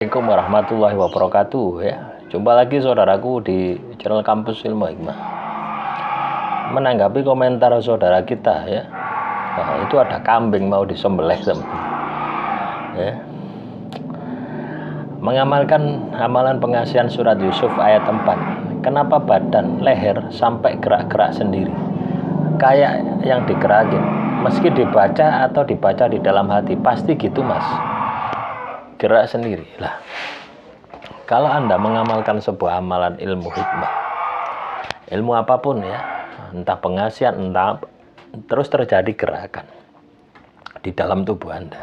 Assalamualaikum warahmatullahi wabarakatuh ya. Jumpa lagi saudaraku di channel Kampus Ilmu Hikmah. Menanggapi komentar saudara kita ya. Nah, itu ada kambing mau disembelih ya. Mengamalkan amalan pengasihan surat Yusuf ayat 4. Kenapa badan, leher sampai gerak-gerak sendiri? Kayak yang digerakin. Meski dibaca atau dibaca di dalam hati, pasti gitu mas. Gerak sendiri lah. Kalau Anda mengamalkan sebuah amalan ilmu hikmah, ilmu apapun ya, entah pengasihan, entah terus terjadi gerakan di dalam tubuh Anda,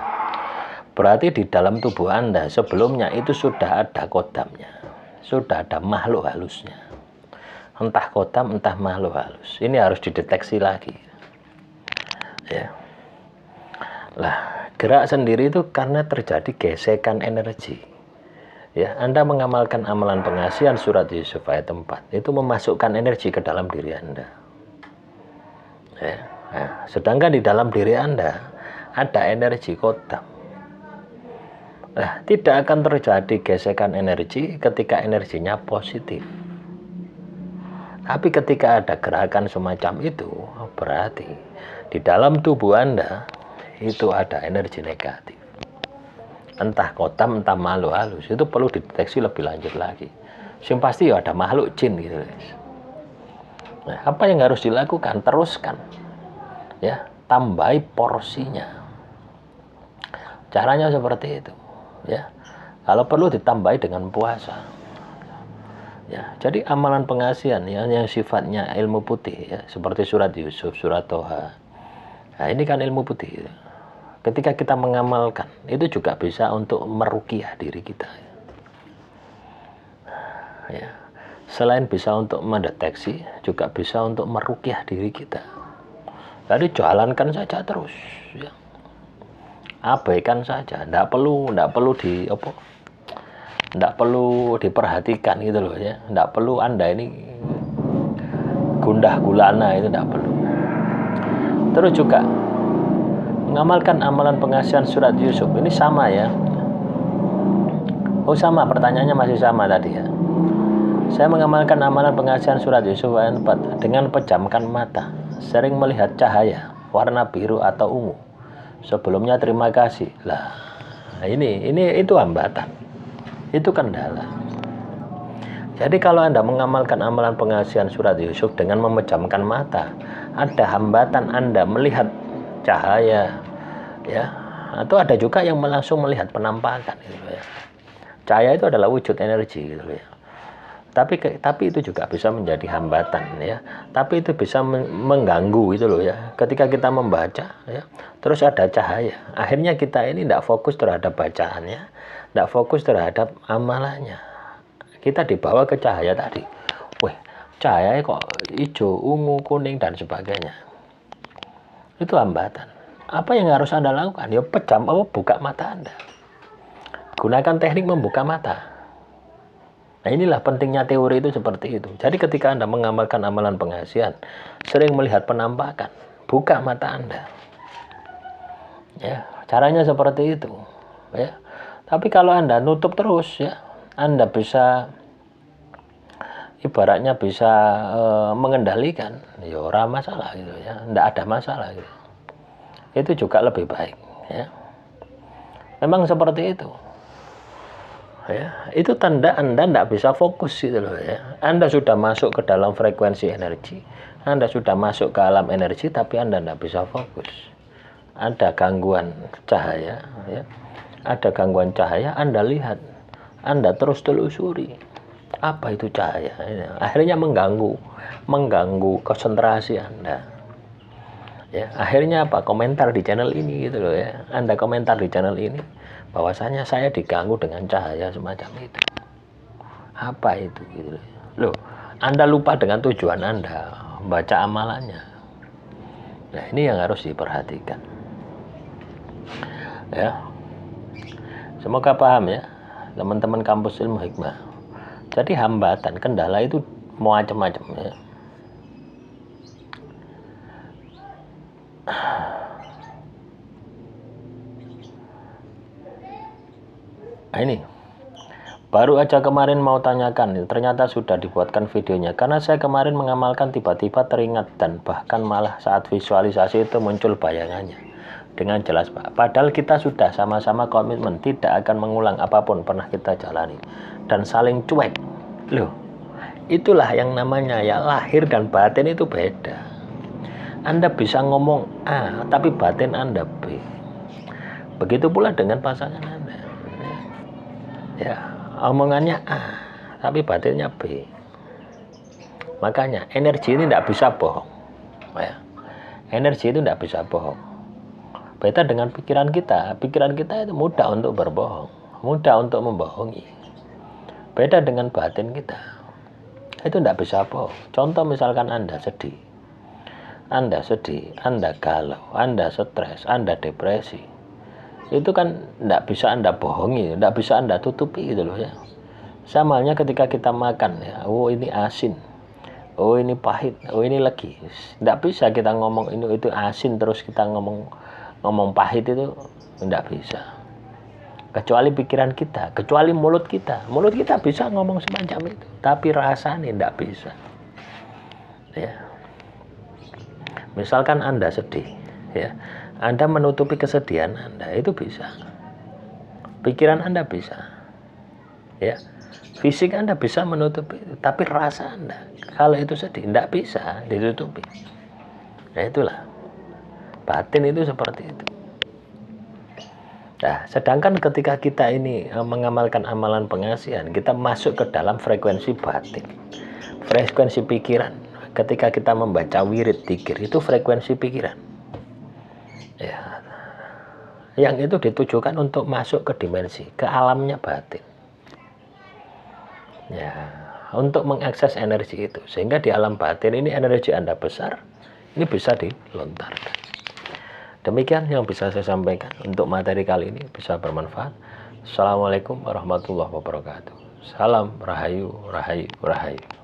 berarti di dalam tubuh Anda sebelumnya itu sudah ada kodamnya, sudah ada makhluk halusnya, entah kodam entah makhluk halus. Ini harus dideteksi lagi ya. Lah, gerak sendiri itu karena terjadi gesekan energi. Ya, Anda mengamalkan amalan pengasihan surat Yusuf ayat 4 itu memasukkan energi ke dalam diri Anda. Ya, nah, sedangkan di dalam diri Anda ada energi kodam. Nah, tidak akan terjadi gesekan energi ketika energinya positif. Tapi ketika ada gerakan semacam itu, berarti di dalam tubuh Anda itu ada energi negatif, entah kodam entah makhluk halus. Itu perlu dideteksi lebih lanjut lagi. Yang pasti ya ada makhluk jin gitu guys. Nah, apa yang harus dilakukan? Teruskan ya, tambahi porsinya. Caranya seperti itu ya. Kalau perlu ditambahi dengan puasa ya. Jadi amalan pengasihan ya, yang sifatnya ilmu putih ya, seperti surat Yusuf, surat Toha. Nah, ini kan ilmu putih ya. Ketika kita mengamalkan, itu juga bisa untuk meruqyah diri kita. Ya. Selain bisa untuk mendeteksi, juga bisa untuk meruqyah diri kita. Jadi jalankan saja terus. Ya. Abaikan saja, tidak perlu diperhatikan gitu loh ya. Tidak perlu Anda ini gundah gulana, itu tidak perlu. Terus juga mengamalkan amalan pengasihan surat Yusuf ini sama ya. Oh sama, pertanyaannya masih sama tadi ya. Saya mengamalkan amalan pengasihan surat Yusuf ayat 4 dengan pejamkan mata, sering melihat cahaya warna biru atau ungu. Sebelumnya terima kasih. Lah, ini itu hambatan. Itu kendala. Jadi kalau Anda mengamalkan amalan pengasihan surat Yusuf dengan memejamkan mata, ada hambatan Anda melihat cahaya ya, atau ada juga yang langsung melihat penampakan gitu ya. Cahaya itu adalah wujud energi gitu ya. Tapi itu juga bisa menjadi hambatan ya. Tapi itu bisa mengganggu itu loh ya. Ketika kita membaca ya, terus ada cahaya, akhirnya kita ini tidak fokus terhadap bacaannya, tidak fokus terhadap amalannya. Kita dibawa ke cahaya tadi. Wih, cahaya kok hijau, ungu, kuning dan sebagainya. Itu hambatan. Apa yang harus Anda lakukan? Ya buka mata Anda. Gunakan teknik membuka mata. Nah, inilah pentingnya teori itu seperti itu. Jadi ketika Anda mengamalkan amalan pengasihan, sering melihat penampakan, buka mata Anda. Ya, caranya seperti itu. Ya. Tapi kalau Anda nutup terus ya, Anda bisa ibaratnya bisa mengendalikan, ya ora masalah gitu ya, tidak ada masalah gitu. Itu juga lebih baik ya. Memang seperti itu. Ya, itu tanda Anda tidak bisa fokus gitu loh ya. Anda sudah masuk ke dalam frekuensi energi, Anda sudah masuk ke alam energi, tapi Anda tidak bisa fokus. Ada gangguan cahaya ya. Ada gangguan cahaya, Anda lihat, Anda terus telusuri apa itu cahaya. Akhirnya mengganggu konsentrasi Anda. Ya, akhirnya apa? Komentar di channel ini gitu loh ya. Anda komentar di channel ini bahwasanya saya diganggu dengan cahaya semacam itu. Apa itu gitu loh. Anda lupa dengan tujuan Anda baca amalannya. Nah, ini yang harus diperhatikan. Ya. Semoga paham ya, teman-teman Kampus Ilmu Hikmah. Jadi hambatan, kendala itu macam-macam ya. Nah, ini Baru aja kemarin mau tanyakan, ternyata sudah dibuatkan videonya. Karena saya kemarin mengamalkan tiba-tiba teringat dan bahkan malah saat visualisasi itu muncul bayangannya dengan jelas, Pak. Padahal kita sudah sama-sama komitmen tidak akan mengulang apapun pernah kita jalani dan saling cuek. Loh, itulah yang namanya ya lahir dan batin itu beda. Anda bisa ngomong A, tapi batin Anda B. Begitu pula dengan pasangan Anda. Ya, omongannya A, tapi batinnya B. Makanya energi ini tidak bisa bohong. Ya. Energi itu tidak bisa bohong. Beda dengan pikiran kita. Pikiran kita itu mudah untuk berbohong, mudah untuk membohongi. Beda dengan batin kita. Itu tidak bisa bohong. Contoh misalkan Anda sedih, Anda galau, Anda stres, Anda depresi. Itu kan tidak bisa Anda bohongi, tidak bisa Anda tutupi gitu loh ya. Sama halnya ketika kita makan ya, oh ini asin, oh ini pahit, oh ini legi. Tidak bisa kita ngomong ini itu asin terus kita ngomong pahit, itu tidak bisa. Kecuali pikiran kita, kecuali mulut kita bisa ngomong semacam itu, tapi rasanya tidak bisa. Ya. Misalkan Anda sedih, ya. Anda menutupi kesedihan Anda, itu bisa. Pikiran Anda bisa. Ya. Fisik Anda bisa menutupi itu, tapi rasa Anda kalau itu sedih tidak bisa ditutupi. Nah, itulah. Batin itu seperti itu. Nah, sedangkan ketika kita ini mengamalkan amalan pengasihan, kita masuk ke dalam frekuensi batin. Frekuensi pikiran. Ketika kita membaca wirid dzikir, itu frekuensi pikiran. Ya, yang itu ditujukan untuk masuk ke dimensi, ke alamnya batin. Ya, untuk mengakses energi itu, sehingga di alam batin ini energi Anda besar, ini bisa dilontarkan. Demikian yang bisa saya sampaikan untuk materi kali ini, bisa bermanfaat. Assalamualaikum warahmatullahi wabarakatuh. Salam Rahayu, Rahayu, Rahayu.